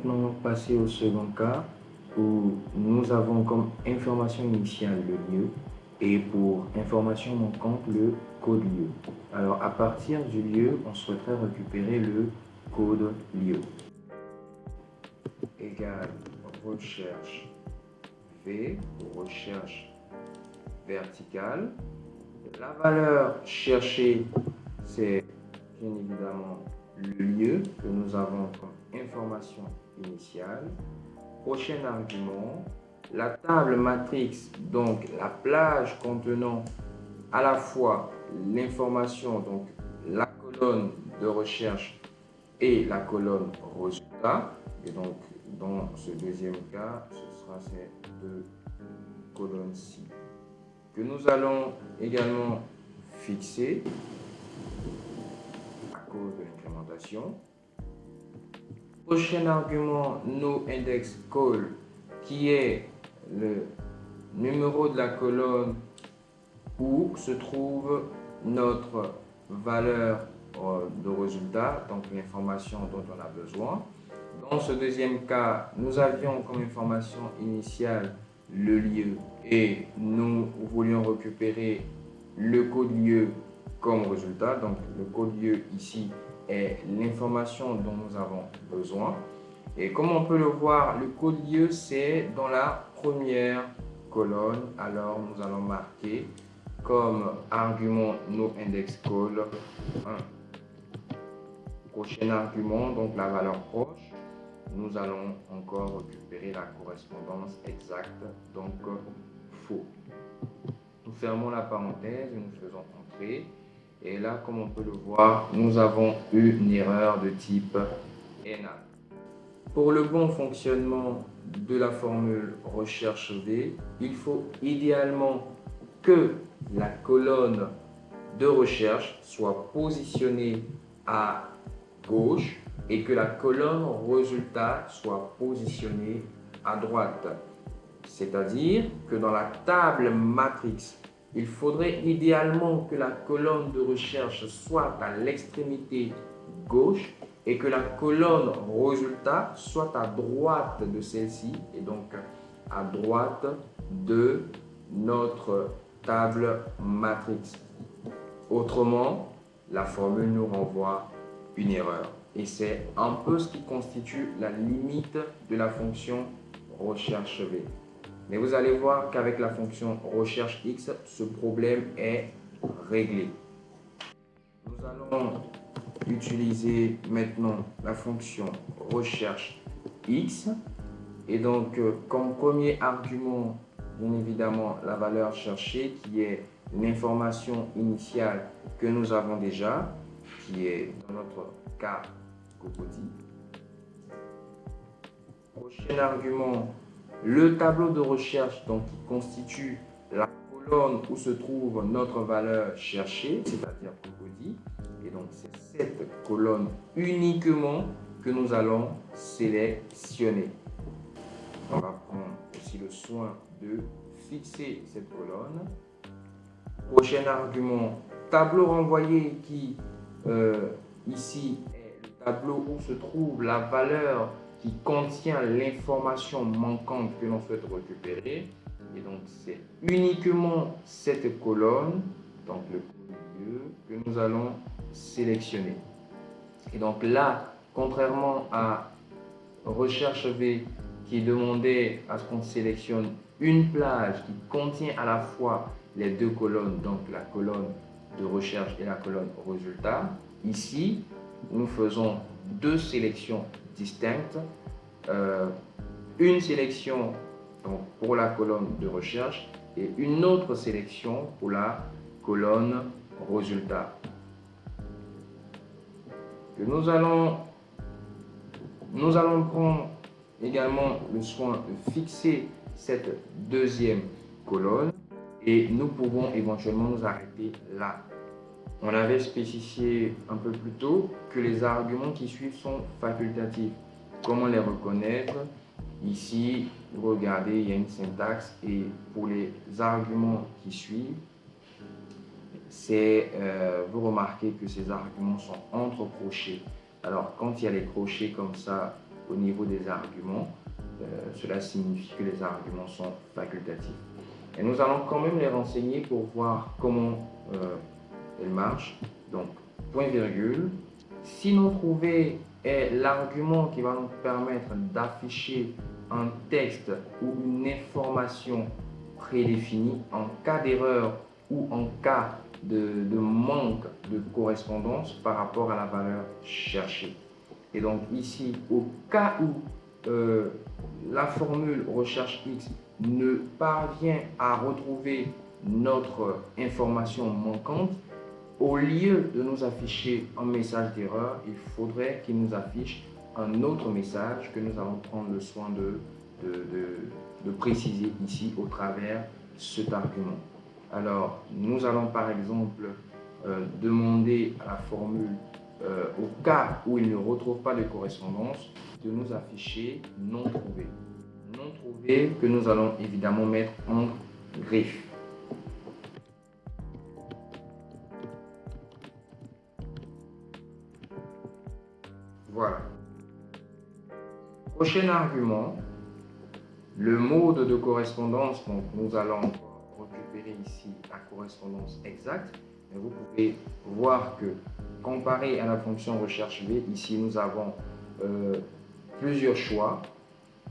maintenant passer au second cas où nous avons comme information initiale le lieu et pour information manquante le code lieu. Alors à partir du lieu, on souhaiterait récupérer le code lieu. Égale recherche V, recherche verticale. La valeur cherchée, c'est bien évidemment le lieu que nous avons comme information initiale. Prochain argument, la table matrix, donc la plage contenant à la fois l'information, donc la colonne de recherche et la colonne résultat. Et donc, dans ce deuxième cas, ce sera ces deux colonnes-ci que nous allons également fixer à cause de l'incrémentation. Prochain argument, noIndexCall, qui est le numéro de la colonne où se trouve notre valeur de résultat, donc l'information dont on a besoin. Dans ce deuxième cas, nous avions comme information initiale le lieu et nous voulions récupérer le code lieu comme résultat. Donc le code lieu ici est l'information dont nous avons besoin. Et comme on peut le voir, le code lieu c'est dans la première colonne. Alors nous allons marquer comme argument noIndexCall 1. Prochain argument, donc la valeur proche, nous allons encore récupérer la correspondance exacte, donc faux. Nous fermons la parenthèse et nous faisons entrer. Et là, comme on peut le voir, nous avons eu une erreur de type ENAL. Pour le bon fonctionnement de la formule recherche V, il faut idéalement que la colonne de recherche soit positionnée à gauche et que la colonne résultat soit positionnée à droite. C'est-à-dire que dans la table matrix, il faudrait idéalement que la colonne de recherche soit à l'extrémité gauche et que la colonne résultat soit à droite de celle-ci et donc à droite de notre table matrix. Autrement, la formule nous renvoie une erreur. Et c'est un peu ce qui constitue la limite de la fonction recherche V. Mais vous allez voir qu'avec la fonction recherche X, ce problème est réglé. Nous allons utiliser maintenant la fonction recherche X. Et donc, comme premier argument, bien évidemment, la valeur cherchée qui est l'information initiale que nous avons déjà, qui est dans notre cas Cocody. Prochain argument, le tableau de recherche donc, qui constitue la colonne où se trouve notre valeur cherchée, c'est-à-dire Cocody. Et donc, c'est cette colonne uniquement que nous allons sélectionner. On va prendre aussi le soin de fixer cette colonne. Prochain argument, tableau renvoyé qui ici est le tableau où se trouve la valeur qui contient l'information manquante que l'on souhaite récupérer. Et donc c'est uniquement cette colonne, donc le lieu, que nous allons sélectionner. Et donc là, contrairement à recherche V qui demandait à ce qu'on sélectionne une plage qui contient à la fois les deux colonnes, donc la colonne de recherche et la colonne résultat. Ici, nous faisons deux sélections distinctes. Une sélection donc, pour la colonne de recherche et une autre sélection pour la colonne résultat. Que nous allons prendre également le soin de fixer cette deuxième colonne et nous pouvons éventuellement nous arrêter là. On avait spécifié un peu plus tôt que les arguments qui suivent sont facultatifs. Comment les reconnaître? Ici, regardez, il y a une syntaxe et pour les arguments qui suivent, vous remarquez que ces arguments sont entre crochets. Alors, quand il y a les crochets comme ça au niveau des arguments. Cela signifie que les arguments sont facultatifs. Et nous allons quand même les renseigner pour voir comment elles marchent. Donc, point virgule. Si non trouvé est l'argument qui va nous permettre d'afficher un texte ou une information prédéfinie en cas d'erreur ou en cas de manque de correspondance par rapport à la valeur cherchée. Et donc ici, au cas où la formule recherche X ne parvient à retrouver notre information manquante, au lieu de nous afficher un message d'erreur, il faudrait qu'il nous affiche un autre message que nous allons prendre le soin de préciser ici au travers cet argument. Alors, nous allons par exemple demander à la formule, au cas où il ne retrouve pas de correspondance, de nous afficher non trouvé. Non trouvé que nous allons évidemment mettre en griffe. Voilà. Prochain argument, le mode de correspondance. Donc, nous allons récupérer ici la correspondance exacte. Et vous pouvez voir que comparé à la fonction recherche V, ici nous avons plusieurs choix.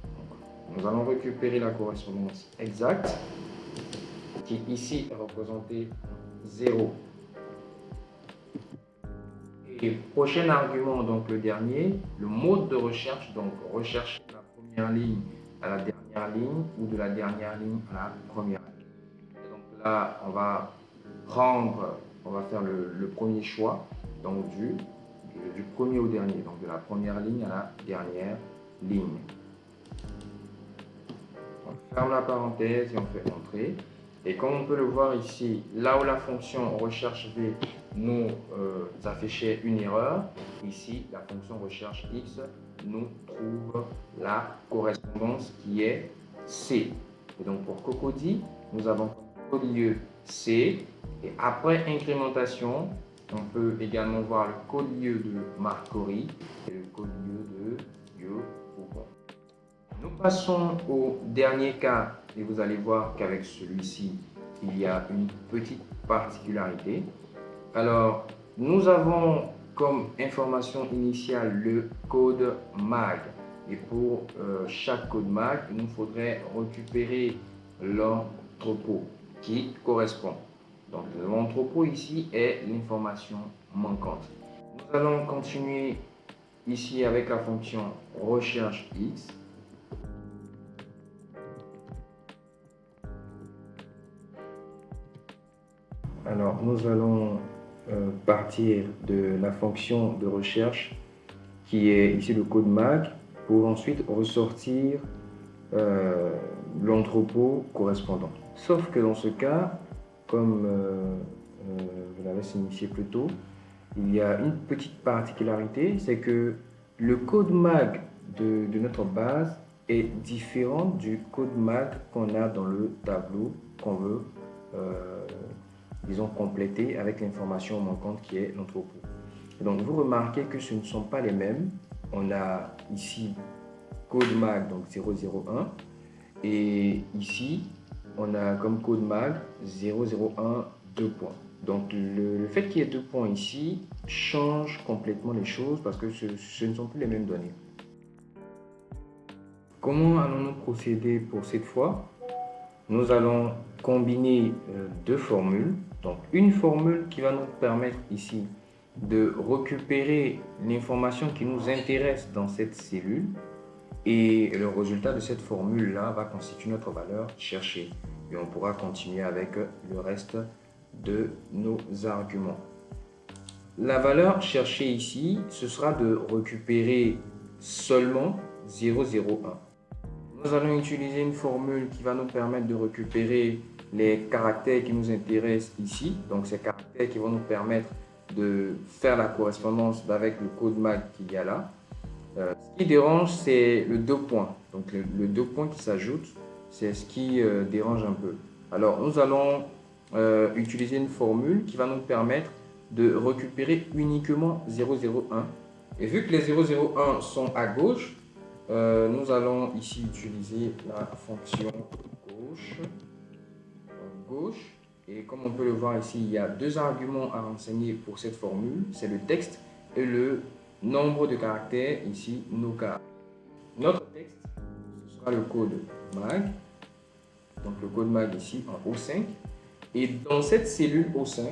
Donc, nous allons récupérer la correspondance exacte qui ici est représentée 0. Et prochain argument, donc le dernier, le mode de recherche, donc recherche de la première ligne à la dernière ligne ou de la dernière ligne à la première ligne. Et donc là, on va faire le premier choix, donc du premier au dernier, donc de la première ligne à la dernière ligne. On ferme la parenthèse et on fait entrer. Et comme on peut le voir ici, là où la fonction recherche V nous affichait une erreur, ici la fonction recherche X nous trouve la correspondance qui est C. Et donc pour Cocody, nous avons comme code-lieu C. Et après incrémentation, on peut également voir le code-lieu de Marcori et le code-lieu de Yo-Poupon. Nous passons au dernier cas et vous allez voir qu'avec celui-ci, il y a une petite particularité. Alors, nous avons comme information initiale le code MAG. Et pour chaque code MAG, il nous faudrait récupérer l'entrepôt qui correspond. Donc, l'entrepôt ici est l'information manquante. Nous allons continuer ici avec la fonction recherche X. Alors, nous allons partir de la fonction de recherche qui est ici le code MAG pour ensuite ressortir l'entrepôt correspondant. Sauf que dans ce cas, comme je l'avais signifié plus tôt, il y a une petite particularité, c'est que le code MAG de notre base est différent du code MAG qu'on a dans le tableau qu'on veut disons compléter avec l'information manquante qui est l'entrepôt. Donc vous remarquez que ce ne sont pas les mêmes. On a ici code MAG donc 001 et ici on a comme code MAG 001 2 points. Donc le fait qu'il y ait 2 points ici change complètement les choses parce que ce ne sont plus les mêmes données. Comment allons-nous procéder pour cette fois? Nous allons combiner deux formules. Donc une formule qui va nous permettre ici de récupérer l'information qui nous intéresse dans cette cellule et le résultat de cette formule-là va constituer notre valeur cherchée. Et on pourra continuer avec le reste de nos arguments. La valeur cherchée ici, ce sera de récupérer seulement 001. Nous allons utiliser une formule qui va nous permettre de récupérer les caractères qui nous intéressent ici. Donc ces caractères qui vont nous permettre de faire la correspondance avec le code MAG qu'il y a là. Ce qui dérange, c'est le 2 points. Donc le 2 points qui s'ajoute, c'est ce qui dérange un peu. Alors nous allons utiliser une formule qui va nous permettre de récupérer uniquement 001. Et vu que les 001 sont à gauche, nous allons ici utiliser la fonction gauche. Et comme on peut le voir ici, il y a deux arguments à renseigner pour cette formule. C'est le texte et le nombre de caractères, ici nos caractères. Notre texte, ce sera le code MAG. Donc le code MAG ici en O5. Et dans cette cellule O5,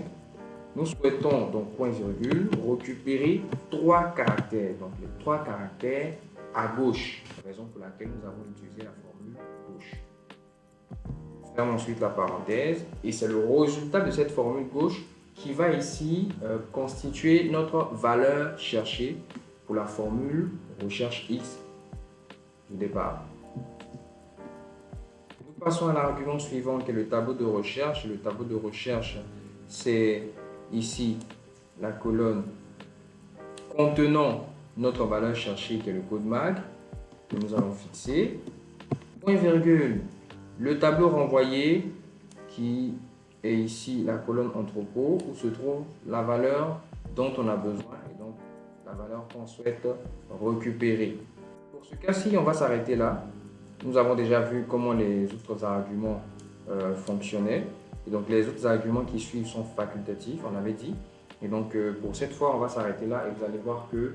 nous souhaitons, donc point virgule, récupérer trois caractères. Donc les trois caractères à gauche, raison pour laquelle nous avons utilisé la formule gauche. Ferme ensuite la parenthèse et c'est le résultat de cette formule gauche qui va ici constituer notre valeur cherchée pour la formule recherche X du départ. Nous passons à l'argument suivant qui est le tableau de recherche. Le tableau de recherche, c'est ici la colonne contenant notre valeur cherchée qui est le code MAG que nous allons fixer. Point virgule, le tableau renvoyé qui est ici la colonne entrepôt où se trouve la valeur dont on a besoin et donc la valeur qu'on souhaite récupérer. Pour ce cas-ci, on va s'arrêter là. Nous avons déjà vu comment les autres arguments fonctionnaient. Et donc les autres arguments qui suivent sont facultatifs, on avait dit. Et donc pour cette fois, on va s'arrêter là et vous allez voir que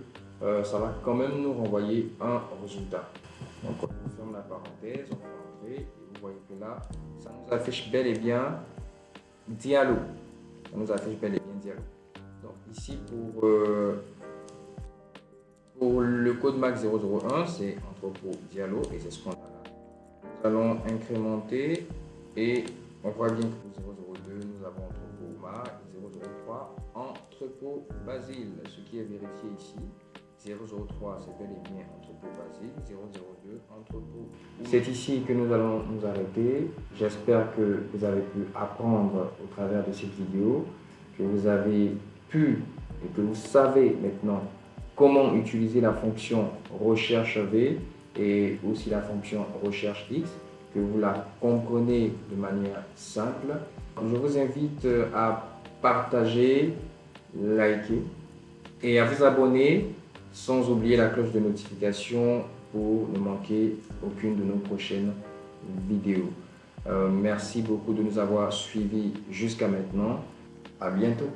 ça va quand même nous renvoyer un résultat. Donc on ferme la parenthèse, on fait entrer et vous voyez que là, ça nous affiche bel et bien Diallo. Ça nous affiche bel et bien Diallo. Donc ici pour le code MAG 001, c'est entrepôt Diallo et c'est ce qu'on a là. Nous allons incrémenter et on voit bien que pour 002, nous avons entrepôt MAG, 003 entrepôt Basile, ce qui est vérifié ici. 003, c'est bel et bien entrepôt Basile, 002 entrepôt. C'est ici que nous allons nous arrêter. J'espère que vous avez pu apprendre au travers de cette vidéo, que vous avez pu et que vous savez maintenant comment utiliser la fonction recherche V et aussi la fonction recherche X, que vous la comprenez de manière simple. Je vous invite à partager, liker et à vous abonner sans oublier la cloche de notification pour ne manquer aucune de nos prochaines vidéos. Merci beaucoup de nous avoir suivis jusqu'à maintenant. À bientôt.